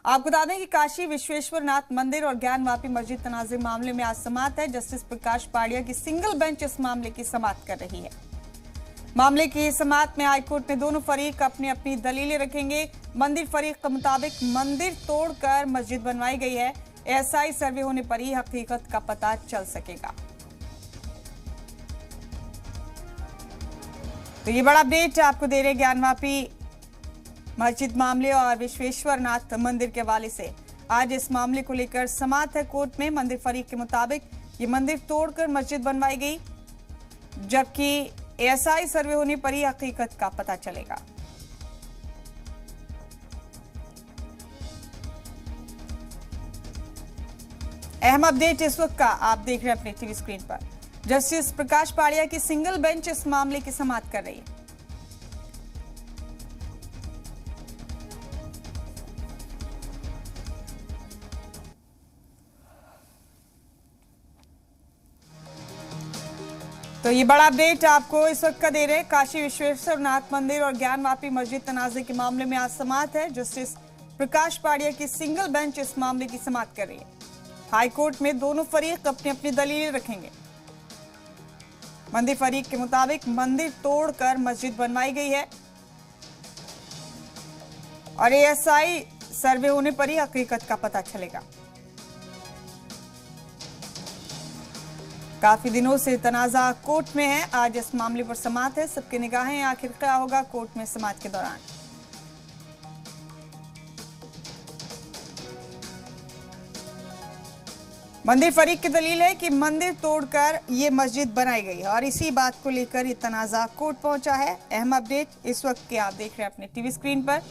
आपको बता दें कि काशी विश्वेश्वरनाथ मंदिर और ज्ञानवापी मस्जिद तनाज़े मामले में आज समाअत है। जस्टिस प्रकाश पाड़िया की सिंगल बेंच इस मामले की समाअत कर रही है। मामले की समाअत में हाईकोर्ट में दोनों फरीक अपनी अपनी दलीलें रखेंगे। मंदिर फरीक के मुताबिक मंदिर तोड़कर मस्जिद बनवाई गई है। एएसआई सर्वे होने पर ही हकीकत का पता चल सकेगा। तो ये बड़ा अपडेट आपको दे रहे ज्ञानवापी मस्जिद मामले और विश्वेश्वरनाथ मंदिर के हवाले से। आज इस मामले को लेकर समाअत है कोर्ट में। मंदिर फरीक के मुताबिक ये मंदिर तोड़कर मस्जिद बनवाई गई, जबकि एएसआई सर्वे होने पर ही हकीकत का पता चलेगा। अहम अपडेट इस वक्त का आप देख रहे हैं अपनी टीवी स्क्रीन पर। जस्टिस प्रकाश पाड़िया की सिंगल बेंच इस मामले की समाअत कर रही है। तो ये बड़ा अपडेट आपको इस वक्त का दे रहे हैं। काशी विश्वेश्वरनाथ मंदिर और ज्ञानवापी मस्जिद तनाज़े के मामले में आज समाअत है। जस्टिस प्रकाश पाड़िया की सिंगल बेंच इस मामले की समाअत कर रही है। हाईकोर्ट में दोनों फरीक अपनी अपनी दलीलें रखेंगे। मंदिर फरीक के मुताबिक मंदिर तोड़कर मस्जिद बनवाई गई है और एएसआई सर्वे होने पर ही हकीकत का पता चलेगा। काफी दिनों से तनाजा कोर्ट में है। आज इस मामले पर समाअत है। सबकी निगाहें आखिर क्या होगा कोर्ट में समाअत के दौरान। मंदिर फरीक की दलील है कि मंदिर तोड़कर ये मस्जिद बनाई गई है और इसी बात को लेकर ये तनाजा कोर्ट पहुंचा है। अहम अपडेट इस वक्त के आप देख रहे हैं अपने टीवी स्क्रीन पर।